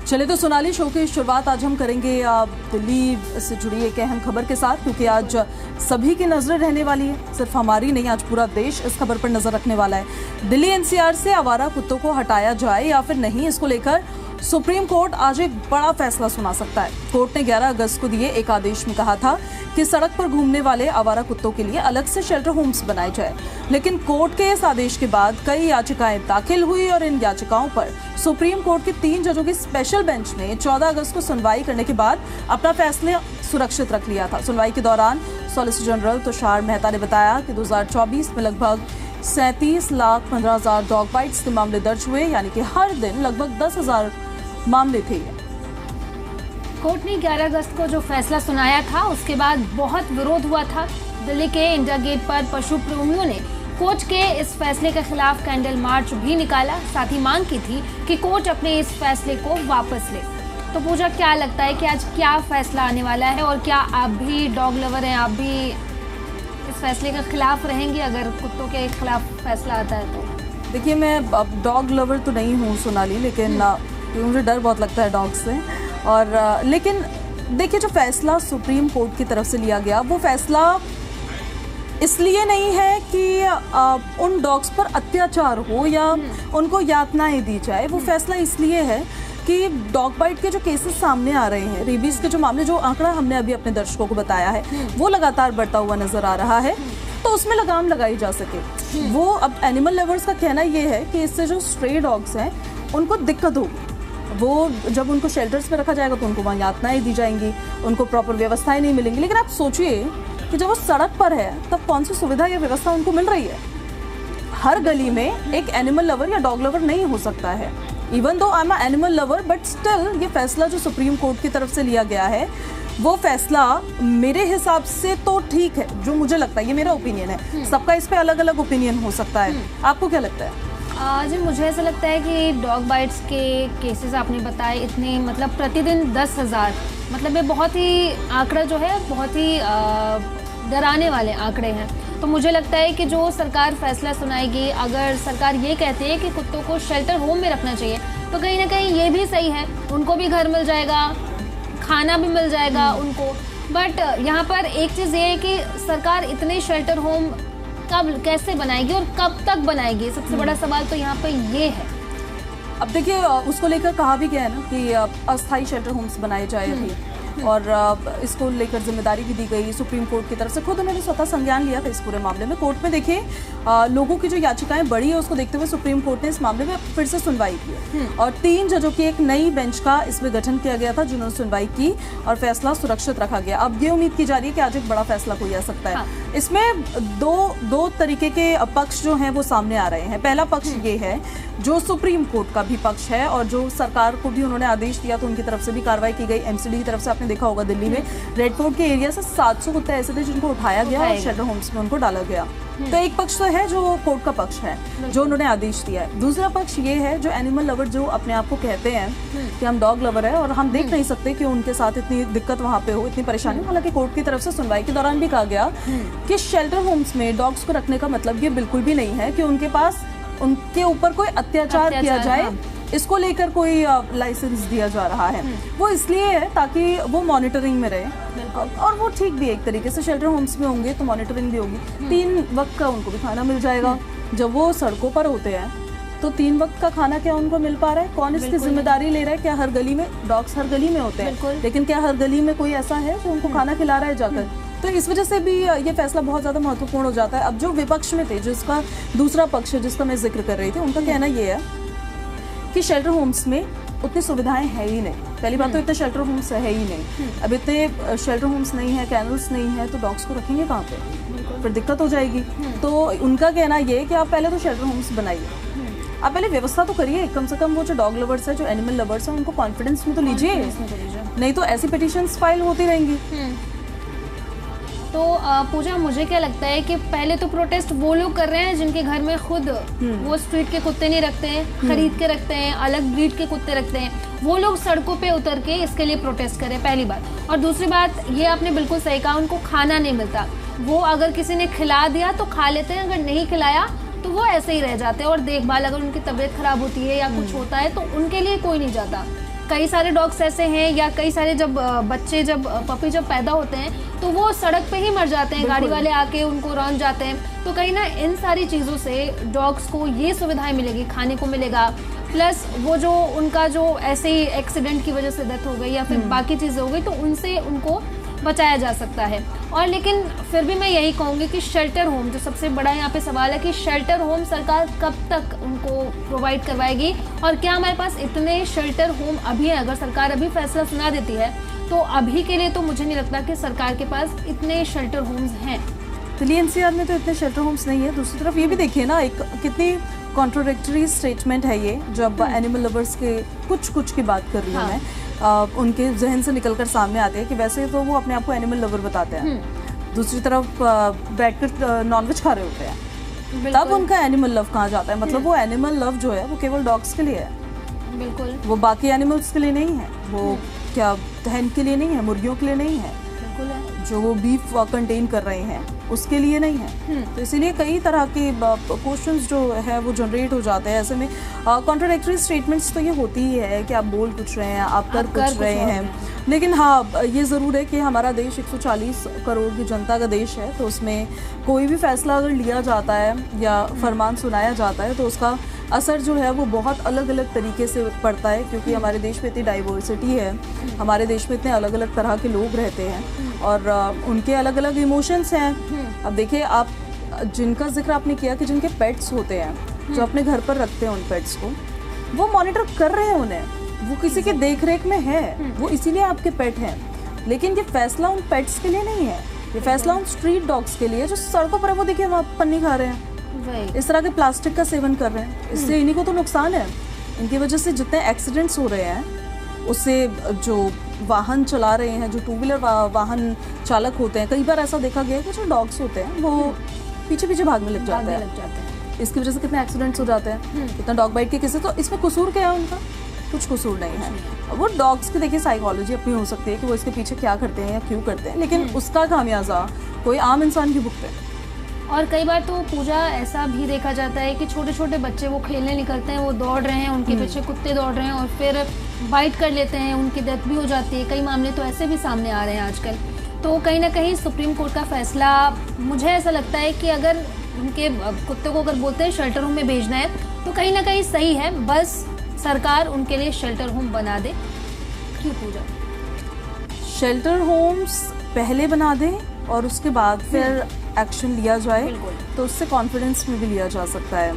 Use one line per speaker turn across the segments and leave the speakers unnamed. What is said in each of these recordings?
चले तो सोनाली, शो की शुरुआत आज हम करेंगे दिल्ली से जुड़ी एक अहम खबर के साथ, क्योंकि आज सभी की नजरें रहने वाली है, सिर्फ हमारी नहीं, आज पूरा देश इस खबर पर नजर रखने वाला है। दिल्ली एनसीआर से आवारा कुत्तों को हटाया जाए या फिर नहीं, इसको लेकर सुप्रीम कोर्ट आज एक बड़ा फैसला सुना सकता है। कोर्ट ने 11 अगस्त को दिए एक आदेश में कहा था कि सड़क पर घूमने वाले आवारा कुत्तों के लिए अलग से शेल्टर होम्स बनाए जाए, लेकिन कोर्ट के इस आदेश के बाद कई याचिकाएं दाखिल हुई और इन याचिकाओं पर सुप्रीम कोर्ट के 3 जजों की स्पेशल बेंच ने 14 अगस्त को सुनवाई करने के बाद अपना फैसला सुरक्षित रख लिया था। सुनवाई के दौरान सॉलिसिटर जनरल तुषार मेहता ने बताया कि 2024 में लगभग 37,15,000 डॉग बाइट्स के मामले दर्ज हुए, यानी कि हर दिन लगभग 10,000 मामले थे।
कोर्ट ने 11 अगस्त को जो फैसला सुनाया था उसके बाद बहुत विरोध हुआ था। दिल्ली के इंडिया गेट पर पशु प्रेमियों ने कोर्ट के इस फैसले के खिलाफ कैंडल मार्च भी निकाला, साथ ही मांग की थी कि कोर्ट अपने इस फैसले को वापस ले। तो पूजा, क्या लगता है कि आज क्या फैसला आने वाला है और क्या आप भी डॉग लवर हैं, आप भी इस फैसले के खिलाफ रहेंगे अगर कुत्तों के खिलाफ फैसला आता है तो?
देखिए, मैं डॉग लवर तो नहीं हूँ सोनाली, लेकिन मुझे डर बहुत लगता है डॉग से। और लेकिन देखिए, जो फैसला सुप्रीम कोर्ट की तरफ से लिया गया वो फैसला इसलिए नहीं है कि उन डॉग्स पर अत्याचार हो या उनको यातनाएं दी जाए। वो फैसला इसलिए है कि डॉग बाइट के जो केसेस सामने आ रहे हैं, रेबीज के जो मामले, जो आंकड़ा हमने अभी अपने दर्शकों को बताया है, वो लगातार बढ़ता हुआ नजर आ रहा है, तो उसमें लगाम लगाई जा सके। वो अब एनिमल लवर्स का कहना ये है कि इससे जो स्ट्रे डॉग्स हैं उनको दिक्कत होगी। वो जब उनको शेल्टर्स में रखा जाएगा तो उनको वहाँ यातनाएं दी जाएंगी, उनको प्रॉपर व्यवस्थाएं नहीं मिलेंगी। लेकिन आप सोचिए कि जब वो सड़क पर है तब कौन सी सुविधा या व्यवस्था उनको मिल रही है। हर गली में एक एनिमल लवर या डॉग लवर नहीं हो सकता है। Even though I am animal lover, but still ये फैसला जो सुप्रीम कोर्ट की तरफ से लिया गया है वो फैसला मेरे हिसाब से तो ठीक है, जो मुझे लगता है। ये मेरा ओपिनियन है, सबका इस पे अलग अलग ओपिनियन हो सकता है। आपको क्या लगता है?
जी, मुझे ऐसा लगता है कि डॉग बाइट्स के केसेस आपने बताए इतने, मतलब प्रतिदिन 10,000, मतलब ये बहुत ही आंकड़ा जो है बहुत ही डराने वाले आंकड़े हैं। तो मुझे लगता है कि जो सरकार फैसला सुनाएगी, अगर सरकार ये कहती है कि कुत्तों को शेल्टर होम में रखना चाहिए, तो कहीं ना कहीं ये भी सही है, उनको भी घर मिल जाएगा, खाना भी मिल जाएगा उनको। बट यहाँ पर एक चीज़ ये है कि सरकार इतने शेल्टर होम कब कैसे बनाएगी और कब तक बनाएगी, सबसे बड़ा सवाल तो यहाँ पे ये है।
अब देखिए, उसको लेकर कहा भी गया है ना कि अस्थायी शेल्टर होम्स बनाए जाए अभी, और इसको लेकर जिम्मेदारी भी दी गई सुप्रीम कोर्ट की तरफ से। खुद उन्होंने स्वतः संज्ञान लिया था इस पूरे मामले में। कोर्ट में देखिए, लोगों की जो याचिकाएं बढ़ी है उसको देखते हुए सुप्रीम कोर्ट ने इस मामले में फिर से सुनवाई की और 3 जजों की एक नई बेंच का इसमें गठन किया गया था, जिन्होंने सुनवाई की और फैसला सुरक्षित रखा गया। अब ये उम्मीद की जा रही है कि आज एक बड़ा फैसला कोई आ सकता है। इसमें दो तरीके के पक्ष जो हैं वो सामने आ रहे हैं। पहला पक्ष ये है जो सुप्रीम कोर्ट का भी पक्ष है, और जो सरकार को भी उन्होंने आदेश दिया तो उनकी तरफ से भी कार्रवाई की गई। एमसीडी की तरफ से आपने देखा होगा, दिल्ली में रेड फोर्ट के एरिया से 700 कुत्ते ऐसे थे जिनको उठाया गया और शेल्टर होम्स में उनको डाला गया। तो एक पक्ष तो है जो कोर्ट का पक्ष है, जो उन्होंने आदेश दिया है। दूसरा पक्ष ये है जो एनिमल लवर, जो अपने आप को कहते हैं कि हम डॉग लवर है और हम देख नहीं सकते कि उनके साथ इतनी दिक्कत वहाँ पे हो, इतनी परेशानी। हालांकि कोर्ट की तरफ से सुनवाई के दौरान भी कहा गया कि शेल्टर होम्स में डॉग्स को रखने का मतलब ये बिल्कुल भी नहीं है कि उनके पास उनके ऊपर कोई अत्याचार किया जाए, इसको लेकर कोई लाइसेंस दिया जा रहा है। वो इसलिए है ताकि वो मॉनिटरिंग में रहे, और वो ठीक भी है एक तरीके से। शेल्टर होम्स में होंगे तो मॉनिटरिंग भी होगी, 3 वक्त का उनको भी खाना मिल जाएगा। जब वो सड़कों पर होते हैं तो 3 वक्त का खाना क्या उनको मिल पा रहा है? कौन इसकी जिम्मेदारी ले रहा है? क्या हर गली में डॉग्स हर गली में होते हैं, लेकिन क्या हर गली में कोई ऐसा है जो उनको खाना खिला रहा है जाकर? तो इस वजह से भी ये फैसला बहुत ज़्यादा महत्वपूर्ण हो जाता है। अब जो विपक्ष में थे, जिसका दूसरा पक्ष है जिसका मैं जिक्र कर रही थी, उनका कहना ये है कि शेल्टर होम्स में उतनी सुविधाएं है ही नहीं। पहली बात तो इतने शेल्टर होम्स है ही नहीं। अब इतने शेल्टर होम्स नहीं है, कैनल्स नहीं है, तो डॉग्स को रखेंगे कहाँ पे? फिर दिक्कत हो जाएगी। तो उनका कहना ये है कि आप पहले तो शेल्टर होम्स बनाइए, आप पहले व्यवस्था तो करिए। कम से कम वो जो डॉग लवर्स है, जो एनिमल लवर्स है, उनको कॉन्फिडेंस में तो लीजिए, नहीं तो ऐसी पिटीशंस फाइल होती रहेंगी।
तो पूजा, मुझे क्या लगता है कि पहले तो प्रोटेस्ट वो लोग कर रहे हैं जिनके घर में खुद वो स्ट्रीट के कुत्ते नहीं रखते हैं, खरीद के रखते हैं, अलग ब्रीड के कुत्ते रखते हैं। वो लोग सड़कों पे उतर के इसके लिए प्रोटेस्ट करें, पहली बात। और दूसरी बात, ये आपने बिल्कुल सही कहा, उनको खाना नहीं मिलता। वो अगर किसी ने खिला दिया तो खा लेते हैं, अगर नहीं खिलाया तो वो ऐसे ही रह जाते हैं। और देखभाल, अगर उनकी तबीयत खराब होती है या कुछ होता है तो उनके लिए कोई नहीं जाता। कई सारे डॉग्स ऐसे हैं, या कई सारे जब बच्चे पपी जब पैदा होते हैं तो वो सड़क पे ही मर जाते हैं, गाड़ी वाले आके उनको रौंद जाते हैं। तो कहीं ना इन सारी चीज़ों से डॉग्स को ये सुविधाएं मिलेगी, खाने को मिलेगा, प्लस वो जो उनका जो ऐसे ही एक्सीडेंट की वजह से डेथ हो गई या फिर बाकी चीज़ें हो गई तो उनसे उनको बचाया जा सकता है। और लेकिन फिर भी मैं यही कहूँगी कि शेल्टर होम, जो सबसे बड़ा यहाँ पे सवाल है कि शेल्टर होम सरकार कब तक उनको प्रोवाइड करवाएगी, और क्या हमारे पास इतने शेल्टर होम अभी है? अगर सरकार अभी फैसला सुना देती है तो अभी के लिए तो मुझे नहीं लगता कि सरकार के पास इतने शेल्टर होम्स हैं।
दिल्ली एनसीआर में तो इतने शेल्टर होम्स नहीं है। दूसरी तरफ ये भी देखिए ना, एक कितनी कॉन्ट्रोडिक्टरी स्टेटमेंट है ये, जब एनिमल लवर्स के कुछ की बात कर रही हूँ मैं, उनके जहन से निकलकर सामने आते हैं कि वैसे तो वो अपने आप को एनिमल लवर बताते हैं, दूसरी तरफ बैठकर नॉनवेज खा रहे होते हैं, तब उनका एनिमल लव कहाँ जाता है? मतलब वो एनिमल लव जो है वो केवल डॉग्स के लिए है,
बिल्कुल, वो
बाकी एनिमल्स के लिए नहीं है। वो क्या हैन के लिए नहीं है, मुर्गियों के लिए नहीं है,
बिल्कुल है,
जो वो बीफ कंटेन कर रहे हैं उसके लिए नहीं है। तो इसीलिए कई तरह के क्वेश्चंस जो है वो जनरेट हो जाते हैं। ऐसे में कॉन्ट्राडिक्टरी स्टेटमेंट्स तो ये होती ही है कि आप बोल कुछ रहे हैं, आप कर कुछ रहे हैं, लेकिन हाँ ये ज़रूर है कि हमारा देश 140 करोड़ की जनता का देश है, तो उसमें कोई भी फैसला अगर लिया जाता है या फरमान सुनाया जाता है तो उसका असर जो है वो बहुत अलग अलग तरीके से पड़ता है, क्योंकि हमारे देश में इतनी डाइवर्सिटी है, हमारे देश में इतने अलग अलग तरह के लोग रहते हैं और उनके अलग अलग इमोशंस हैं। अब देखिए, आप जिनका जिक्र आपने किया कि जिनके पेट्स होते हैं, जो अपने घर पर रखते हैं उन पेट्स को, वो मॉनिटर कर रहे हैं उन्हें, वो किसी के देख रेख में है, वो इसीलिए आपके पेट हैं। लेकिन ये फैसला उन पेट्स के लिए नहीं है, ये फैसला उन स्ट्रीट डॉग्स के लिए जो सड़कों पर है, वो देखिए वहाँ पन्नी खा रहे हैं, इस तरह के प्लास्टिक का सेवन कर रहे हैं, इससे इन्हीं को तो नुकसान है। इनकी वजह से जितने एक्सीडेंट्स हो रहे हैं, उससे जो वाहन चला रहे हैं, जो टू व्हीलर वाहन चालक होते हैं, कई बार ऐसा देखा गया है कि जो डॉग्स होते हैं वो पीछे पीछे भागने लग जाते हैं, इसकी वजह से कितने एक्सीडेंट्स हो जाते हैं, कितना डॉग बाइट के केसेस। तो इसमें कसूर क्या है उनका? कुछ कसूर नहीं है। वो डॉग्स की देखिए साइकोलॉजी अपनी हो सकती है कि वो इसके पीछे क्या करते हैं या क्यों करते हैं, लेकिन उसका खामियाजा कोई आम इंसान की भुगते हैं।
और कई बार तो पूजा ऐसा भी देखा जाता है कि छोटे छोटे बच्चे वो खेलने निकलते हैं, वो दौड़ रहे हैं, उनके पीछे कुत्ते दौड़ रहे हैं और फिर बाइट कर लेते हैं, उनकी डेथ भी हो जाती है। कई मामले तो ऐसे भी सामने आ रहे हैं आजकल। तो कहीं ना कहीं सुप्रीम कोर्ट का फैसला, मुझे ऐसा लगता है कि अगर उनके कुत्ते को अगर बोलते हैं शेल्टर होम में भेजना है तो कहीं ना कहीं सही है, बस सरकार उनके लिए शेल्टर होम बना दे। क्यों पूजा?
शेल्टर होम्स पहले बना दें और उसके बाद फिर एक्शन लिया जाए, तो उससे कॉन्फिडेंस में भी लिया जा सकता है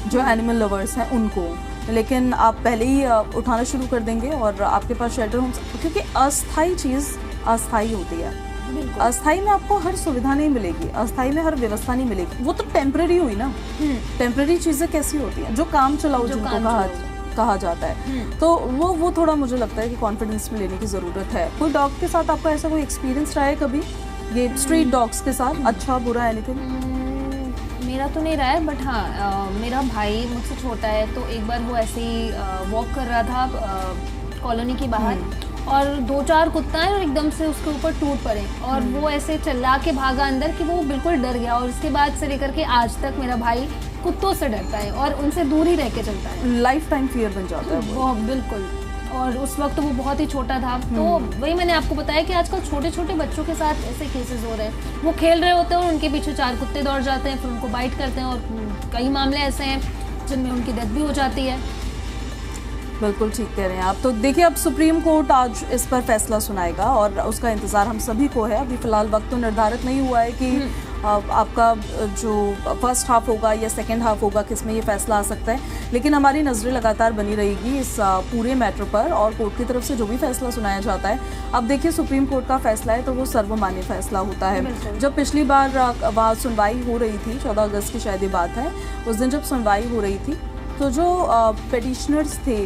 जो एनिमल लवर्स हैं उनको। लेकिन आप पहले ही उठाना शुरू कर देंगे और आपके पास शेल्टर होम्स, क्योंकि अस्थाई चीज़ अस्थाई होती है, अस्थाई में आपको हर सुविधा नहीं मिलेगी, अस्थाई में हर व्यवस्था नहीं मिलेगी, वो तो टेम्पररी हुई ना। टेम्पररी चीज़ें कैसी होती हैं? जो काम चलाओ जिनको कहा जाता है, तो वो थोड़ा मुझे लगता है कि कॉन्फिडेंस में लेने की ज़रूरत है। कोई डॉग के साथ आपका ऐसा कोई एक्सपीरियंस रहा है कभी, ये स्ट्रीट डॉग्स के साथ, अच्छा बुरा एनीथिंग?
मेरा तो नहीं रहा है, बट हाँ मेरा भाई मुझसे छोटा है, तो एक बार वो ऐसे ही वॉक कर रहा था कॉलोनी के बाहर और 2-4 कुत्ता है और एकदम से उसके ऊपर टूट पड़े और वो ऐसे चिल्ला के भागा अंदर कि वो बिल्कुल डर गया। और उसके बाद से लेकर के आज तक मेरा भाई कुत्तों से डरता है और उनसे दूर ही रह के चलता है।
लाइफ टाइम फियर बन जाता है वो।
बिल्कुल। और उस वक्त वो बहुत ही छोटा था, तो वही मैंने आपको बताया कि आजकल छोटे छोटे बच्चों के साथ ऐसे केसेस हो रहे हैं। वो खेल रहे होते हैं और उनके पीछे 4 कुत्ते दौड़ जाते हैं, फिर उनको बाइट करते हैं और कई मामले ऐसे हैं जिनमें उनकी डेथ भी हो जाती है।
बिल्कुल ठीक कह रहे हैं आप। तो देखिए, अब सुप्रीम कोर्ट आज इस पर फैसला सुनाएगा और उसका इंतज़ार हम सभी को है। अभी फ़िलहाल वक्त तो निर्धारित नहीं हुआ है कि आपका जो फर्स्ट हाफ होगा या सेकंड हाफ होगा किसमें ये फैसला आ सकता है, लेकिन हमारी नज़रें लगातार बनी रहेगी इस पूरे मैटर पर और कोर्ट की तरफ से जो भी फैसला सुनाया जाता है। अब देखिए, सुप्रीम कोर्ट का फैसला है तो वो सर्वमान्य फैसला होता है। जब पिछली बार वहाँ सुनवाई हो रही थी, 14 अगस्त की शायद ये बात है, उस दिन जब सुनवाई हो रही थी तो जो पेटिशनर्स थे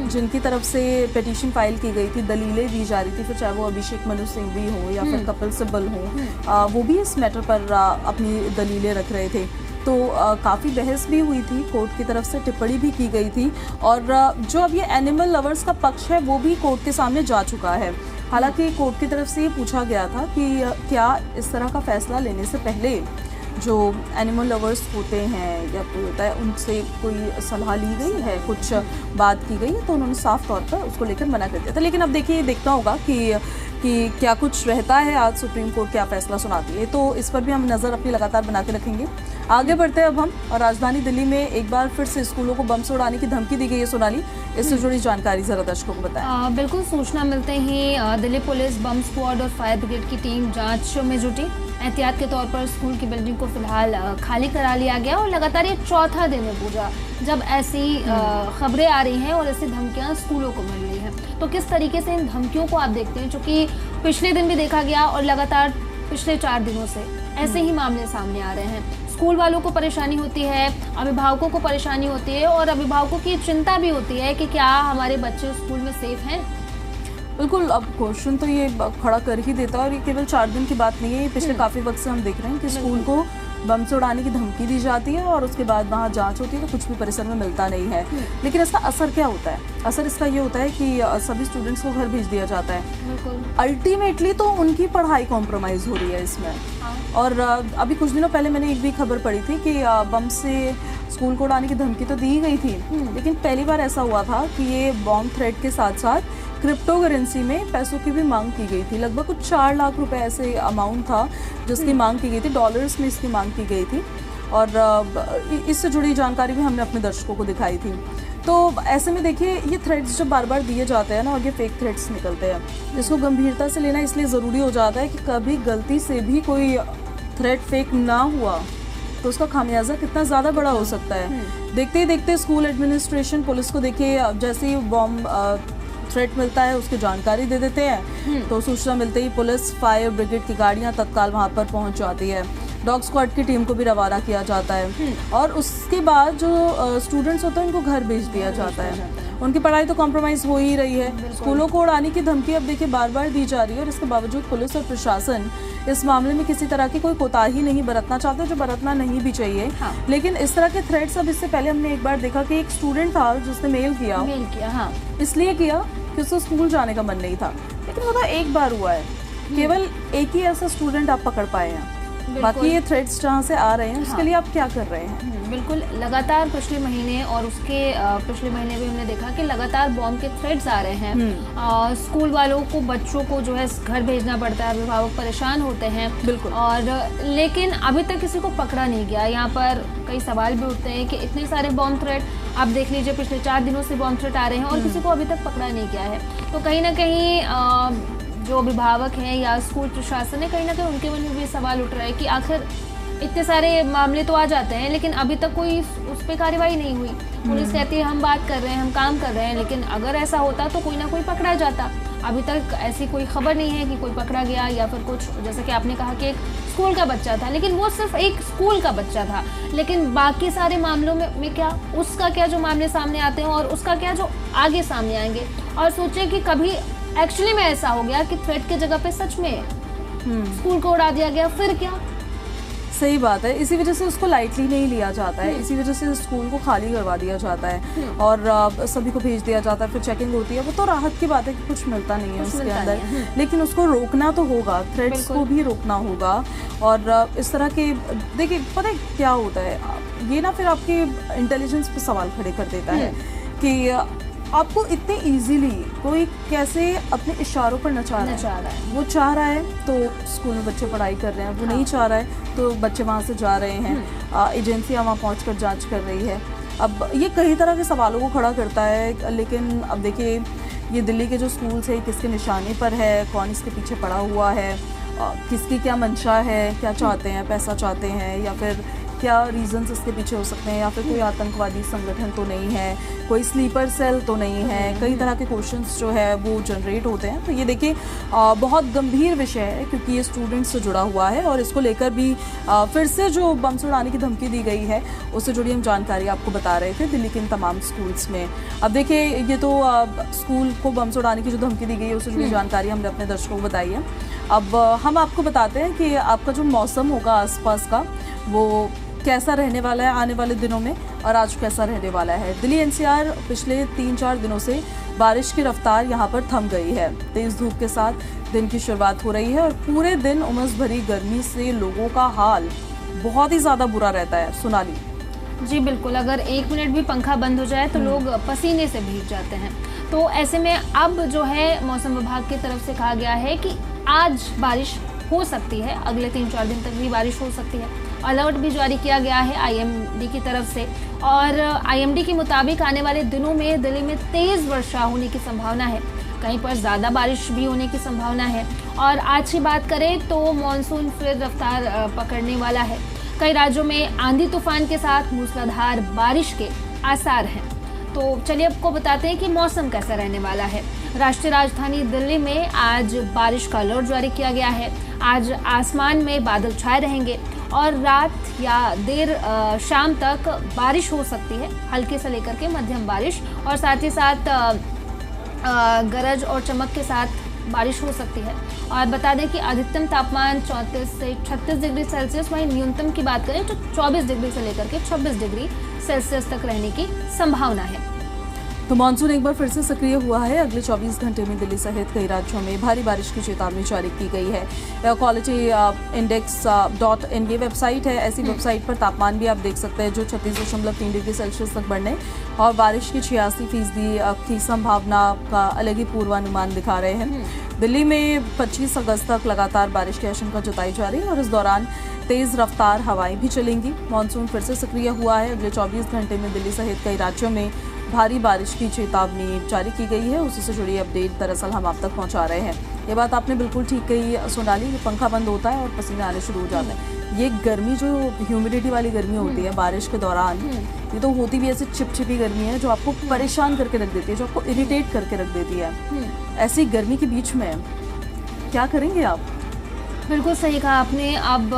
जिनकी तरफ से पेटिशन फाइल की गई थी, दलीलें दी जा रही थी, फिर चाहे वो अभिषेक मनु सिंघवी हो या फिर कपिल सिब्बल हो, वो भी इस मैटर पर अपनी दलीलें रख रहे थे। तो काफ़ी बहस भी हुई थी, कोर्ट की तरफ से टिप्पणी भी की गई थी और जो अब ये एनिमल लवर्स का पक्ष है वो भी कोर्ट के सामने जा चुका है। हालांकि कोर्ट की तरफ से ये पूछा गया था कि क्या इस तरह का फैसला लेने से पहले जो एनिमल लवर्स होते हैं या कोई होता है उनसे कोई सलाह ली गई है, कुछ बात की गई है, तो उन्होंने साफ तौर पर उसको लेकर मना कर दिया था। लेकिन अब देखिए देखना होगा कि क्या कुछ रहता है, आज सुप्रीम कोर्ट क्या फैसला सुनाती है, तो इस पर भी हम नज़र अपनी लगातार बना के रखेंगे। आगे बढ़ते हैं अब हम, और राजधानी दिल्ली में एक बार फिर से स्कूलों को बम से उड़ाने की धमकी दी गई है। सोनाली, इससे जुड़ी जानकारी जरा दर्शकों को बताएं।
बिल्कुल, सूचना मिलते ही दिल्ली पुलिस, बम स्क्वाड और फायर ब्रिगेड की टीम जांच में जुटी। एहतियात के तौर पर स्कूल की बिल्डिंग को फिलहाल खाली करा लिया गया और लगातार ये चौथा दिन है पूजा जब ऐसी खबरें आ रही हैं और ऐसी धमकियां स्कूलों को मिल रही हैं। तो किस तरीके से इन धमकियों को आप देखते हैं, क्योंकि पिछले दिन भी देखा गया और लगातार पिछले 4 दिनों से ऐसे ही मामले सामने आ रहे हैं। स्कूल वालों को परेशानी होती है, अभिभावकों को परेशानी होती है और अभिभावकों की चिंता भी होती है कि क्या हमारे बच्चे स्कूल में सेफ हैं।
बिल्कुल, अब क्वेश्चन तो ये खड़ा कर ही देता है, और ये केवल 4 दिन की बात नहीं है, ये पिछले काफ़ी वक्त से हम देख रहे हैं कि स्कूल को बम से उड़ाने की धमकी दी जाती है और उसके बाद वहाँ जांच होती है तो कुछ भी परिसर में मिलता नहीं है। लेकिन इसका असर क्या होता है? असर इसका ये होता है कि सभी स्टूडेंट्स को घर भेज दिया जाता है। अल्टीमेटली तो उनकी पढ़ाई कॉम्प्रोमाइज़ हो रही है इसमें। और अभी कुछ दिनों पहले मैंने एक भी खबर पढ़ी थी कि बम से स्कूल को उड़ाने की धमकी तो दी गई थी, लेकिन पहली बार ऐसा हुआ था कि ये बॉम्ब थ्रेट के साथ साथ क्रिप्टो करेंसी में पैसों की भी मांग की गई थी। लगभग कुछ 4 लाख रुपए ऐसे अमाउंट था जिसकी मांग की गई थी, डॉलर्स में इसकी मांग की गई थी। और इससे जुड़ी जानकारी भी हमने अपने दर्शकों को दिखाई थी। तो ऐसे में देखिए, ये थ्रेड्स जब बार बार दिए जाते हैं ना, और ये फेक थ्रेड्स निकलते हैं, इसको गंभीरता से लेना इसलिए ज़रूरी हो जाता है कि कभी गलती से भी कोई थ्रेड फेक ना हुआ तो उसका खामियाजा कितना ज़्यादा बड़ा हो सकता है। देखते ही देखते स्कूल एडमिनिस्ट्रेशन पुलिस को देखिए, जैसे ही बॉम्ब थ्रेट मिलता है उसकी जानकारी दे देते हैं, तो सूचना मिलते ही पुलिस, फायर ब्रिगेड की गाड़ियां तत्काल वहां पर पहुंच जाती है। डॉग स्क्वाड की टीम को भी रवाना किया जाता है और उसके बाद जो स्टूडेंट्स होते हैं उनको घर भेज दिया जाता है। उनकी पढ़ाई तो कॉम्प्रोमाइज़ हो ही रही है। स्कूलों को उड़ाने की धमकी अब देखिए बार बार दी जा रही है और इसके बावजूद पुलिस और प्रशासन इस मामले में किसी तरह की कोई कोताही नहीं बरतना चाहते, जो बरतना नहीं भी चाहिए। लेकिन इस तरह के थ्रेट्स, अब इससे पहले हमने एक बार देखा कि एक स्टूडेंट था जिसने मेल किया इसलिए किया कि उसको स्कूल जाने का मन नहीं था, लेकिन वो तो एक बार हुआ है, केवल एक ही ऐसा स्टूडेंट आप पकड़ पाए हैं। बाकी ये थ्रेड्स जहाँ से आ रहे हैं उसके लिए आप क्या कर रहे हैं?
बिल्कुल, लगातार पिछले महीने और उसके पिछले महीने भी हमने देखा कि लगातार बॉम्ब के थ्रेड्स आ रहे हैं। स्कूल वालों को, बच्चों को जो है घर भेजना पड़ता है, अभिभावक परेशान होते हैं।
बिल्कुल।
और लेकिन अभी तक किसी को पकड़ा नहीं गया। यहाँ पर कई सवाल भी उठते हैं कि इतने सारे बॉम्ब थ्रेड, आप देख लीजिए पिछले 4 दिनों से बॉम्ब थ्रेड आ रहे हैं और किसी को अभी तक पकड़ा नहीं गया है। तो कहीं ना कहीं जो अभिभावक हैं या स्कूल प्रशासन है, कहीं ना कहीं उनके मन में भी सवाल उठ रहा है कि आखिर इतने सारे मामले तो आ जाते हैं लेकिन अभी तक कोई उस पर कार्रवाई नहीं हुई। पुलिस कहती है हम बात कर रहे हैं, हम काम कर रहे हैं, लेकिन अगर ऐसा होता तो कोई ना कोई पकड़ा जाता। अभी तक ऐसी कोई खबर नहीं है कि कोई पकड़ा गया या फिर कुछ। जैसे कि आपने कहा कि एक स्कूल का बच्चा था, लेकिन वो सिर्फ एक स्कूल का बच्चा था, लेकिन बाकी सारे मामलों में क्या, उसका क्या जो मामले सामने आते हैं और उसका क्या जो आगे सामने आएंगे। और सोचे कि कभी एक्चुअली में ऐसा हो गया कि थ्रेट की जगह पे सच में स्कूल को उड़ा दिया गया, फिर क्या?
सही बात है। इसी वजह से उसको लाइटली नहीं लिया जाता है, इसी वजह से स्कूल को खाली करवा दिया जाता है और सभी को भेज दिया जाता है, फिर चेकिंग होती है। वो तो राहत की बात है कि कुछ मिलता नहीं है उसके अंदर, लेकिन उसको रोकना तो होगा, थ्रेड्स को भी रोकना होगा। और इस तरह के देखिए, पता है क्या होता है, ये ना फिर आपके इंटेलिजेंस पे सवाल खड़े कर देता है कि आपको इतने इजीली कोई कैसे अपने इशारों पर नचा रहा है। वो चाह रहा है तो स्कूल में बच्चे पढ़ाई कर रहे हैं, वो नहीं चाह रहा है तो बच्चे वहाँ से जा रहे हैं। एजेंसियाँ वहाँ पहुँचकर जांच कर रही है। अब ये कई तरह के सवालों को खड़ा करता है, लेकिन अब देखिए ये दिल्ली के जो स्कूल्स है किसके निशाने पर है, कौन इसके पीछे पड़ा हुआ है, किसकी क्या मंशा है, क्या चाहते हैं, पैसा चाहते हैं या फिर क्या रीजंस इसके पीछे हो सकते हैं, या फिर कोई आतंकवादी संगठन तो नहीं है, कोई स्लीपर सेल तो नहीं है। कई तरह के क्वेश्चंस जो है वो जनरेट होते हैं। तो ये देखिए बहुत गंभीर विषय है क्योंकि ये स्टूडेंट्स से जुड़ा हुआ है और इसको लेकर भी फिर से जो बम से उड़ाने की धमकी दी गई है उससे जुड़ी हम जानकारी आपको बता रहे थे दिल्ली के इन तमाम स्कूल्स में। अब देखिए ये तो स्कूल को बम से उड़ाने की जो धमकी दी गई है उससे जुड़ी जानकारी हमने अपने दर्शकों को बताई है। अब हम आपको बताते हैं कि आपका जो मौसम होगा आसपास का वो कैसा रहने वाला है आने वाले दिनों में और आज कैसा रहने वाला है। दिल्ली एनसीआर पिछले 3-4 दिनों से बारिश की रफ्तार यहाँ पर थम गई है। तेज़ धूप के साथ दिन की शुरुआत हो रही है और पूरे दिन उमस भरी गर्मी से लोगों का हाल बहुत ही ज़्यादा बुरा रहता है। सोनाली
जी बिल्कुल, अगर 1 मिनट भी पंखा बंद हो जाए तो लोग पसीने से भीग जाते हैं। तो ऐसे में अब जो है मौसम विभाग की तरफ से कहा गया है कि आज बारिश हो सकती है, अगले 3-4 दिन तक भी बारिश हो सकती है। अलर्ट भी जारी किया गया है आईएमडी की तरफ से, और आईएमडी के मुताबिक आने वाले दिनों में दिल्ली में तेज़ वर्षा होने की संभावना है, कहीं पर ज़्यादा बारिश भी होने की संभावना है। और आज की बात करें तो मॉनसून फिर रफ्तार पकड़ने वाला है। कई राज्यों में आंधी तूफान के साथ मूसलाधार बारिश के आसार हैं। तो चलिए आपको बताते हैं कि मौसम कैसा रहने वाला है। राष्ट्रीय राजधानी दिल्ली में आज बारिश का अलर्ट जारी किया गया है। आज आसमान में बादल छाए रहेंगे और रात या देर शाम तक बारिश हो सकती है, हल्के से लेकर के मध्यम बारिश, और साथ ही साथ गरज और चमक के साथ बारिश हो सकती है। और बता दें कि अधिकतम तापमान 34 से 36 डिग्री सेल्सियस, वहीं न्यूनतम की बात करें तो 24 डिग्री से लेकर के 26 डिग्री सेल्सियस तक रहने की संभावना है।
तो मानसून एक बार फिर से सक्रिय हुआ है। अगले 24 घंटे में दिल्ली सहित कई राज्यों में भारी बारिश की चेतावनी जारी की गई है। क्वालिटी इंडेक्स .in ये वेबसाइट है। ऐसी वेबसाइट पर तापमान भी आप देख सकते हैं जो 36.3 डिग्री सेल्सियस तक बढ़ने और बारिश की 86% की संभावना का अलग ही पूर्वानुमान दिखा रहे हैं। दिल्ली में 25 अगस्त तक लगातार बारिश की आशंका जताई जा रही है और इस दौरान तेज रफ्तार हवाएं भी चलेंगी। मानसून फिर से सक्रिय हुआ है। अगले 24 घंटे में दिल्ली सहित कई राज्यों में भारी बारिश की चेतावनी जारी की गई है। उसी से जुड़ी अपडेट दरअसल हम आप तक पहुंचा रहे हैं। ये बात आपने बिल्कुल ठीक कही सोनाली, पंखा बंद होता है और पसीने आने शुरू हो जाते हैं। ये गर्मी जो ह्यूमिडिटी वाली गर्मी होती है बारिश के दौरान, ये तो होती भी ऐसी चिपचिपी गर्मी है जो आपको परेशान करके रख देती है, जो आपको इरिटेट करके रख देती है। ऐसी गर्मी के बीच में क्या करेंगे आप?
बिल्कुल सही कहा आपने। अब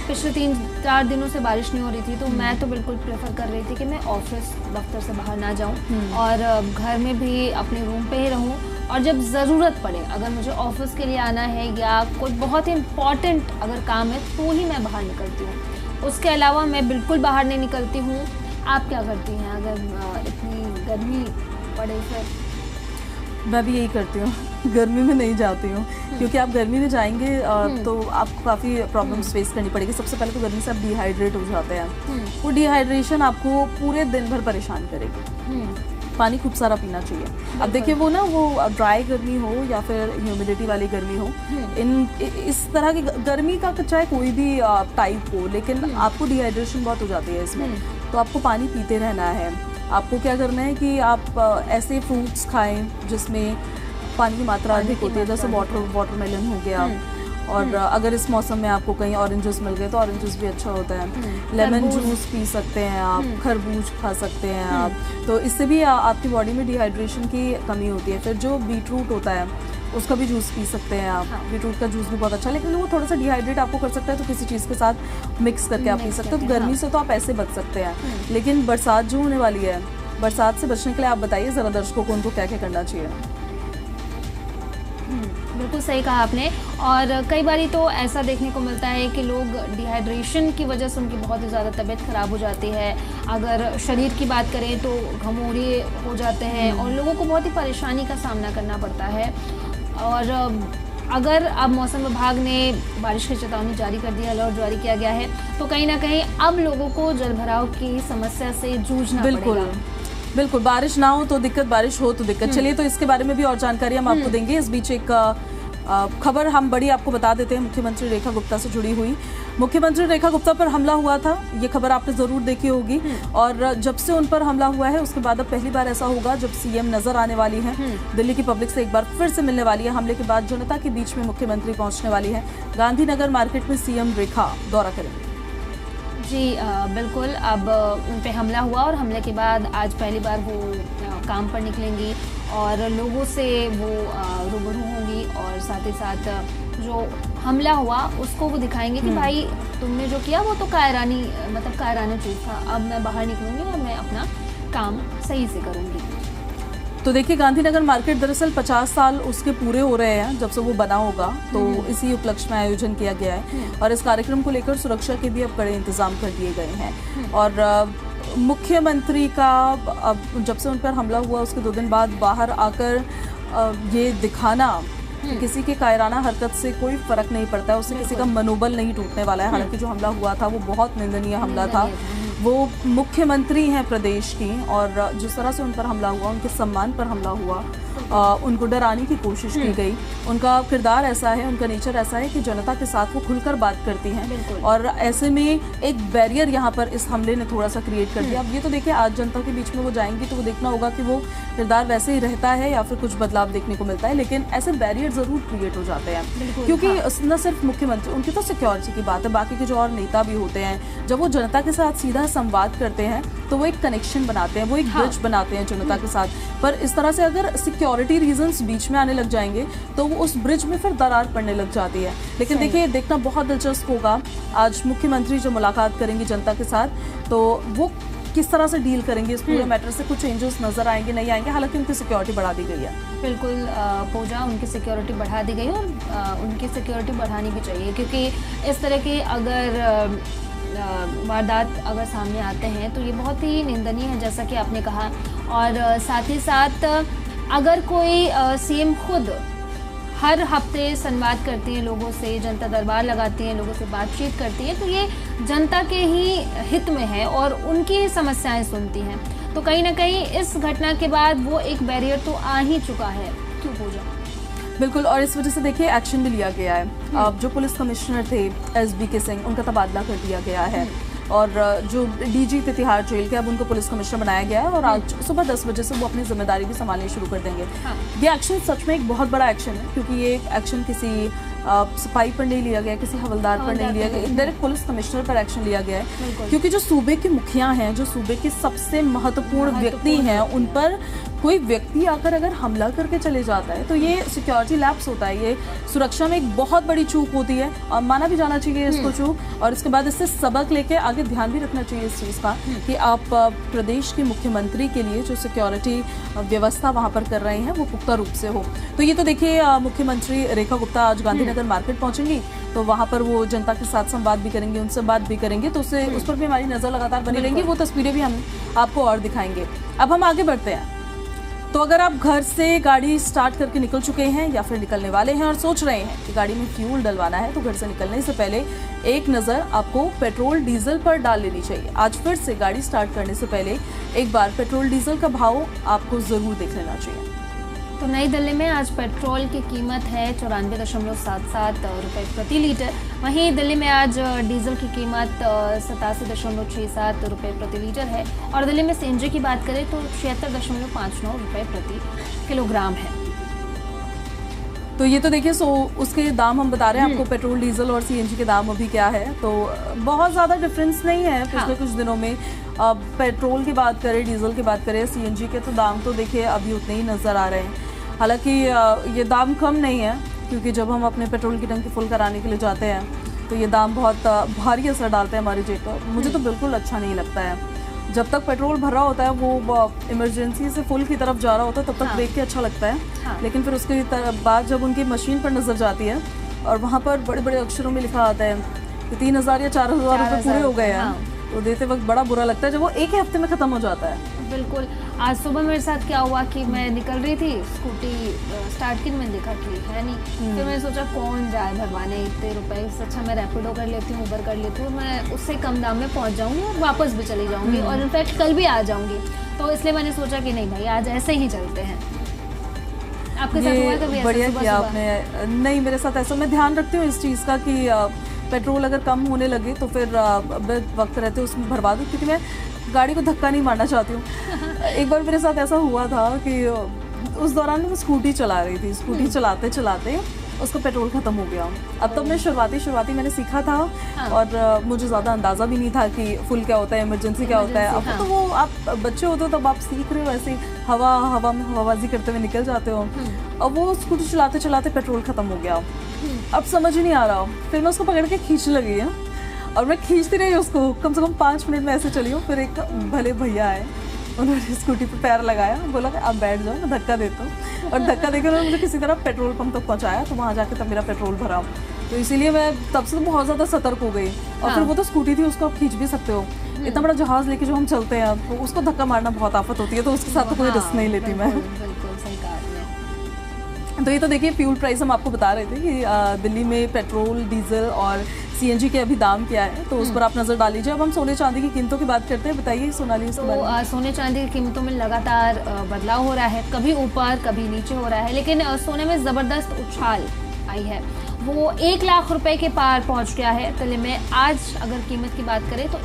पिछले 3-4 दिनों से बारिश नहीं हो रही थी, तो मैं तो बिल्कुल प्रेफर कर रही थी कि मैं ऑफिस दफ्तर से बाहर ना जाऊं और घर में भी अपने रूम पे ही रहूं, और जब ज़रूरत पड़े, अगर मुझे ऑफिस के लिए आना है या कोई बहुत ही इम्पॉर्टेंट अगर काम है तो ही मैं बाहर निकलती हूँ। उसके अलावा मैं बिल्कुल बाहर नहीं निकलती हूँ। आप क्या करती हैं अगर इतनी गर्मी पड़े? फिर
मैं भी यही करती हूँ, गर्मी में नहीं जाती हूँ, क्योंकि आप गर्मी में जाएंगे तो आपको काफ़ी प्रॉब्लम्स फेस करनी पड़ेगी। सबसे पहले तो गर्मी से आप डिहाइड्रेट हो जाते हैं, वो डिहाइड्रेशन आपको पूरे दिन भर परेशान करेगी। पानी खूब सारा पीना चाहिए। अब देखिए वो ड्राई गर्मी हो या फिर ह्यूमिडिटी वाली गर्मी हो, इस तरह की गर्मी का चाहे कोई भी टाइप हो, लेकिन आपको डिहाइड्रेशन बहुत हो जाती है इसमें, तो आपको पानी पीते रहना है। आपको क्या करना है कि आप ऐसे फ्रूट्स खाएं जिसमें पानी की मात्रा अधिक होती है, जैसे वाटरमेलन हो गया, और अगर इस मौसम में आपको कहीं ऑरेंजेस मिल गए तो ऑरेंजेस भी अच्छा होता है। लेमन जूस पी सकते हैं आप, खरबूज खा सकते हैं आप, तो इससे भी आपकी बॉडी में डिहाइड्रेशन की कमी होती है। फिर जो बीटरूट होता है उसका भी जूस पी सकते हैं आप। बीटरूट का जूस भी बहुत अच्छा, लेकिन वो थोड़ा सा डिहाइड्रेट आपको कर सकता है, तो किसी चीज़ के साथ मिक्स करके आप पी सकते हो। तो गर्मी से तो आप ऐसे बच सकते हैं, लेकिन बरसात जो होने वाली है, बरसात से बचने के लिए आप बताइए ज़रा दर्शकों को, उनको क्या क्या करना चाहिए?
बिल्कुल सही कहा आपने। और कई बारी तो ऐसा देखने को मिलता है कि लोग डिहाइड्रेशन की वजह से उनकी बहुत ही ज़्यादा तबीयत ख़राब हो जाती है। अगर शरीर की बात करें तो घमौरी हो जाते हैं और लोगों को बहुत ही परेशानी का सामना करना पड़ता है। और अगर अब मौसम विभाग ने बारिश की चेतावनी जारी कर दी है, अलर्ट जारी किया गया है, तो कहीं ना कहीं अब लोगों को जलभराव की समस्या से जूझना पड़ेगा।
बिल्कुल, बारिश ना हो तो दिक्कत, बारिश हो तो दिक्कत। चलिए, तो इसके बारे में भी और जानकारी हम आपको देंगे। इस बीच एक खबर हम बड़ी आपको बता देते हैं, मुख्यमंत्री रेखा गुप्ता से जुड़ी हुई। मुख्यमंत्री रेखा गुप्ता पर हमला हुआ था, ये खबर आपने ज़रूर देखी होगी, और जब से उन पर हमला हुआ है उसके बाद अब पहली बार ऐसा होगा जब सीएम नजर आने वाली है, दिल्ली की पब्लिक से एक बार फिर से मिलने वाली है। हमले के बाद जनता के बीच में मुख्यमंत्री पहुंचने वाली है। गांधीनगर मार्केट में सीएम रेखा दौरा करेंगे।
जी बिल्कुल, अब उन पे हमला हुआ और हमले के बाद आज पहली बार वो काम पर निकलेंगी और लोगों से वो रूबरू होंगी, और साथ ही साथ जो हमला हुआ उसको वो दिखाएंगे कि भाई तुमने जो किया वो तो कायराना चीज़ था। अब मैं बाहर निकलूंगी और मैं अपना काम सही से करूंगी।
तो देखिए, गांधीनगर मार्केट दरअसल 50 साल उसके पूरे हो रहे हैं जब से वो बना होगा, तो इसी उपलक्ष्य में आयोजन किया गया है, और इस कार्यक्रम को लेकर सुरक्षा के भी अब कड़े इंतजाम कर दिए गए हैं। और मुख्यमंत्री का अब जब से उन पर हमला हुआ उसके 2 दिन बाद बाहर आकर ये दिखाना कि किसी के कायराना हरकत से कोई फर्क नहीं पड़ता है, उससे किसी का मनोबल नहीं टूटने वाला है। हालांकि जो हमला हुआ था वो बहुत निंदनीय हमला था। वो मुख्यमंत्री हैं प्रदेश की, और जिस तरह से उन पर हमला हुआ, उनके सम्मान पर हमला हुआ, उनको डराने की कोशिश की गई। उनका किरदार ऐसा है, उनका नेचर ऐसा है कि जनता के साथ वो खुलकर बात करती हैं, और ऐसे में एक बैरियर यहाँ पर इस हमले ने थोड़ा सा क्रिएट कर दिया। अब ये तो देखिए, आज जनता के बीच में वो जाएंगी तो वो देखना होगा कि वो किरदार वैसे ही रहता है या फिर कुछ बदलाव देखने को मिलता है, लेकिन ऐसे बैरियर जरूर क्रिएट हो जाते हैं। क्योंकि न सिर्फ मुख्यमंत्री, उनकी तो सिक्योरिटी की बात है, बाकी के जो और नेता भी होते हैं, जब वो जनता के साथ सीधा संवाद करते हैं तो वो एक कनेक्शन बनाते हैं, वो एक ब्रिज बनाते हैं जनता के साथ। पर इस तरह से अगर सिक्योरिटी रीजंस बीच में आने लग जाएंगे तो वो उस ब्रिज में फिर दरार पड़ने लग जाती है। लेकिन देखिए, देखना बहुत दिलचस्प होगा, आज मुख्यमंत्री जो मुलाकात करेंगे जनता के साथ, तो वो किस तरह से डील करेंगे इस पूरे मैटर से। कुछ चेंजेस नजर आएंगे, नहीं आएंगे, हालांकि उनकी सिक्योरिटी बढ़ा दी गई है।
बिल्कुल पूजा, उनकी सिक्योरिटी बढ़ा दी गई है, और उनकी सिक्योरिटी बढ़ानी भी चाहिए, क्योंकि इस तरह के अगर वारदात अगर सामने आते हैं तो ये बहुत ही निंदनीय है, जैसा कि आपने कहा। और साथ ही साथ अगर कोई सीएम खुद हर हफ्ते संवाद करती हैं लोगों से, जनता दरबार लगाती हैं, लोगों से बातचीत करती हैं, तो ये जनता के ही हित में है और उनकी ही समस्याएं सुनती हैं। तो कहीं ना कहीं इस घटना के बाद वो एक बैरियर तो आ ही चुका है। क्यों पूजा?
बिल्कुल, और इस वजह से देखिए एक्शन भी लिया गया है। अब जो पुलिस कमिश्नर थे SBK सिंह, उनका तबादला कर दिया गया है, और जो DG थे तिहाड़ जेल के, अब उनको पुलिस कमिश्नर बनाया गया है, और आज सुबह 10 बजे से वो अपनी जिम्मेदारी भी संभालनी शुरू कर देंगे। ये एक्शन सच में एक बहुत बड़ा एक्शन है, क्योंकि ये एक्शन किसी सिपाही पर नहीं लिया गया, किसी हवलदार पर नहीं लिया गया, डायरेक्ट पुलिस कमिश्नर पर एक्शन लिया गया है। क्योंकि जो सूबे के मुखिया हैं, जो सूबे के सबसे महत्वपूर्ण व्यक्ति हैं, उन पर कोई व्यक्ति आकर अगर हमला करके चले जाता है तो ये सिक्योरिटी लैप्स होता है, ये सुरक्षा में एक बहुत बड़ी चूक होती है, और माना भी जाना चाहिए इसको चूक। और इसके बाद इससे सबक लेके आगे ध्यान भी रखना चाहिए इस चीज़ का कि आप प्रदेश के मुख्यमंत्री के लिए जो सिक्योरिटी व्यवस्था वहाँ पर कर रहे हैं वो पुख्ता रूप से हो। तो ये तो देखिए, मुख्यमंत्री रेखा गुप्ता आज गांधीनगर मार्केट पहुंचेंगी, तो वहाँ पर वो जनता के साथ संवाद भी करेंगे, उनसे बात भी करेंगे, तो उससे उस पर भी हमारी नज़र लगातार बनी रहेंगी। वो तस्वीरें भी हम आपको और दिखाएंगे। अब हम आगे बढ़ते हैं। तो अगर आप घर से गाड़ी स्टार्ट करके निकल चुके हैं या फिर निकलने वाले हैं और सोच रहे हैं कि गाड़ी में फ्यूल डलवाना है, तो घर से निकलने से पहले एक नज़र आपको पेट्रोल डीजल पर डाल लेनी चाहिए। आज फिर से गाड़ी स्टार्ट करने से पहले एक बार पेट्रोल डीजल का भाव आपको ज़रूर देख लेना चाहिए।
तो नई दिल्ली में आज पेट्रोल की कीमत है 94.77 रुपये प्रति लीटर। वहीं दिल्ली में आज डीजल की कीमत 87.67 रुपये प्रति लीटर है, और दिल्ली में CNG की बात करें तो 76.59 रुपये प्रति किलोग्राम है।
तो ये तो देखिए, उसके दाम हम बता रहे हैं आपको, पेट्रोल डीजल और CNG के दाम अभी क्या है। तो बहुत ज़्यादा डिफरेंस नहीं है पिछले कुछ दिनों में। पेट्रोल की बात करें, डीजल की बात करें, CNG के तो दाम तो देखिए अभी उतने ही नज़र आ रहे हैं। हालांकि ये दाम कम नहीं है, क्योंकि जब हम अपने पेट्रोल की टंकी फुल कराने के लिए जाते हैं तो ये दाम बहुत भारी असर डालते हैं हमारी जेब पर। मुझे तो बिल्कुल अच्छा नहीं लगता है। जब तक पेट्रोल भर रहा होता है, वो इमरजेंसी से फुल की तरफ जा रहा होता है, तब तक देख के अच्छा लगता है। लेकिन फिर उसके बाद जब उनकी मशीन पर नज़र जाती है और वहाँ पर बड़े बड़े अक्षरों में लिखा आता है कि 3000 या 4000 रुपये पूरे हो गए हैं, तो देते वक्त बड़ा बुरा लगता है जब वो एक ही हफ्ते में ख़त्म हो जाता है।
बिल्कुल, आज सुबह मेरे साथ क्या हुआ कि मैं निकल रही थी, स्कूटी स्टार्ट की, मैंने देखा कि है नहीं। फिर मैंने सोचा कौन जाए भरवाने इतने रुपए, इससे अच्छा मैं रैपिडो कर लेती हूँ, उबर कर लेती हूँ, मैं उससे कम दाम में पहुँच जाऊँगी और वापस भी चली जाऊँगी, और इनफैक्ट कल भी आ जाऊँगी। तो इसलिए मैंने सोचा कि नहीं भाई, आज ऐसे ही चलते हैं। आपके साथ हुआ कभी?
बढ़िया किया आपने। नहीं, मेरे साथ ऐसा, मैं ध्यान रखती हूँ इस चीज़ का कि पेट्रोल अगर कम होने लगे तो फिर वक्त रहते उसमें भरवा दूँ, क्योंकि मैं गाड़ी को धक्का नहीं मारना चाहती हूँ। एक बार मेरे साथ ऐसा हुआ था कि उस दौरान मैं स्कूटी चला रही थी, स्कूटी चलाते चलाते उसका पेट्रोल ख़त्म हो गया। अब तब मैं शुरुआती मैंने सीखा था, और मुझे ज़्यादा अंदाज़ा भी नहीं था कि फुल क्या होता है, इमरजेंसी क्या होता है। अब तो वो आप बच्चे होते हो तब आप सीख रहे हो, ऐसे हवा में हवाबाजी करते हुए निकल जाते हो। अब वो स्कूटी चलाते चलाते पेट्रोल ख़त्म हो गया, अब समझ ही नहीं आ रहा। फिर मैं उसको पकड़ के खींचने लगी है, और मैं खींचती रही उसको, कम से कम 5 मिनट में ऐसे चली हूँ। फिर एक भले भैया आए, उन्होंने स्कूटी पे पैर लगाया, बोला कि आप बैठ जाओ, मैं धक्का देता हूँ, और धक्का देकर उन्होंने मुझे किसी तरह पेट्रोल पंप तक पहुँचाया। तो वहाँ जाकर तब मेरा पेट्रोल भरा। तो इसीलिए मैं तब से बहुत ज़्यादा सतर्क हो गई। और फिर वो तो स्कूटी थी, उसको आप खींच भी सकते हो। इतना बड़ा जहाज़ लेके जो हम चलते हैं, तो उसको धक्का मारना बहुत आफत होती है, तो उसके साथ तो कोई रिस्क नहीं लेती मैं।
बिल्कुल सही कहा आपने।
तो ये तो देखिए फ्यूल प्राइस हम आपको बता रहे थे कि दिल्ली में पेट्रोल, डीजल और सीएनजी के अभी दाम क्या है, तो उस पर आप नजर डाल लीजिए। अब हम सोने चांदी की कीमतों की बात करते हैं, बताइए सोनाली इसके बारे में।
सोने चांदी की कीमतों में लगातार बदलाव हो रहा है, कभी ऊपर कभी नीचे हो रहा है, लेकिन सोने में ज़बरदस्त उछाल आई है। वो 1 लाख रुपए के पार पहुंच गया है तले में। आज अगर कीमत की बात करें तो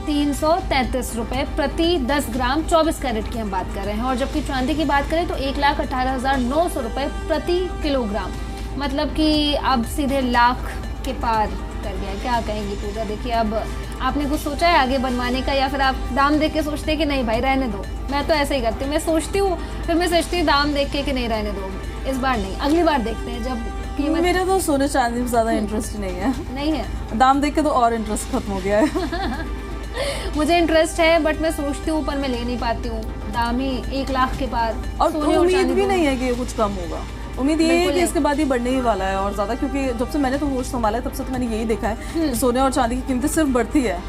1,03,33 रुपए प्रति 10 ग्राम 24 कैरेट की हम बात कर रहे हैं। और जबकि चांदी की बात करें तो 1,18,900 रुपए प्रति किलोग्राम, मतलब कि अब सीधे लाख के पार कर गया। क्या कहेंगी पूजा? देखिए, अब आपने कुछ सोचा है आगे बनवाने का, या फिर आप दाम देख के सोचते हैं कि नहीं भाई रहने दो? मैं तो ऐसे ही करती हूँ, मैं सोचती हूँ फिर मैं सोचती हूँ दाम देख के कि नहीं रहने दो, इस बार नहीं, अगली बार देखते हैं जब कीमत।
मेरा तो सोने चांदी में ज्यादा इंटरेस्ट नहीं है, दाम देख के तो और इंटरेस्ट खत्म हो गया है।
मुझे इंटरेस्ट है बट मैं सोचती हूँ पर मैं ले नहीं पाती हूँ, दाम ही 1 लाख के पार।
और उम्मीद भी नहीं है कि ये कुछ कम होगा, उम्मीद ये है कि इसके बाद ये बढ़ने ही वाला है और ज्यादा, क्योंकि जब से मैंने तो होश संभाला है तब से तो मैंने यही देखा है सोने और चांदी की कीमतें सिर्फ बढ़ती है,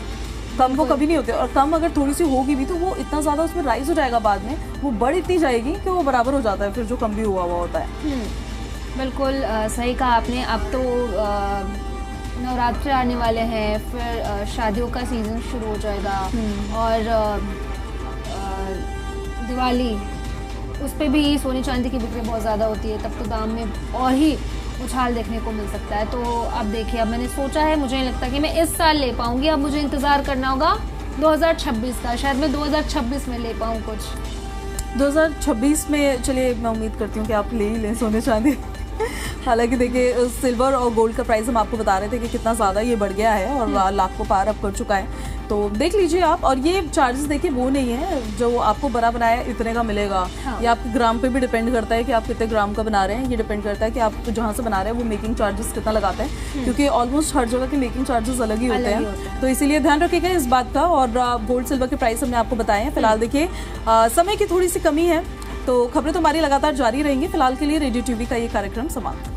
कम वो कभी नहीं होती। और कम अगर थोड़ी सी होगी भी तो वो इतना ज्यादा उसमें राइज हो जाएगा बाद में, वो बढ़ इतनी जाएगी कि वो बराबर हो जाता है फिर जो कम भी हुआ होता है।
बिल्कुल सही कहा आपने। अब तो नवरात्र आने वाले हैं, फिर शादियों का सीजन शुरू हो जाएगा और दिवाली, उस पे भी सोने चांदी की बिक्री बहुत ज़्यादा होती है, तब तो दाम में और ही उछाल देखने को मिल सकता है। तो अब देखिए, अब मैंने सोचा है, मुझे नहीं लगता कि मैं इस साल ले पाऊंगी, अब मुझे इंतज़ार करना होगा 2026 का, शायद मैं 2026 में ले पाऊँ कुछ।
2026 में चलिए मैं उम्मीद करती हूँ कि आप ले ही लें सोने चांदी। हालांकि देखिए सिल्वर और गोल्ड का प्राइस हम आपको बता रहे थे कि कितना ज़्यादा ये बढ़ गया है और लाख को पार अब कर चुका है, तो देख लीजिए आप। और ये चार्जेस देखिए वो नहीं है जो आपको बना बनाया इतने का मिलेगा। हाँ। ये आपके ग्राम पे भी डिपेंड करता है कि आप कितने ग्राम का बना रहे हैं, ये डिपेंड करता है कि आप जहाँ से बना रहे हैं वो मेकिंग चार्जेस कितना लगाते हैं, क्योंकि ऑलमोस्ट हर जगह के मेकिंग चार्जेस अलग ही होते हैं, तो इसीलिए ध्यान रखिएगा इस बात का। और गोल्ड सिल्वर के प्राइस हमने आपको बताए हैं। फिलहाल देखिए समय की थोड़ी सी कमी है, तो खबरें तो हमारी लगातार जारी रहेंगी। फिलहाल के लिए रेडियो टीवी का ये कार्यक्रम समाप्त।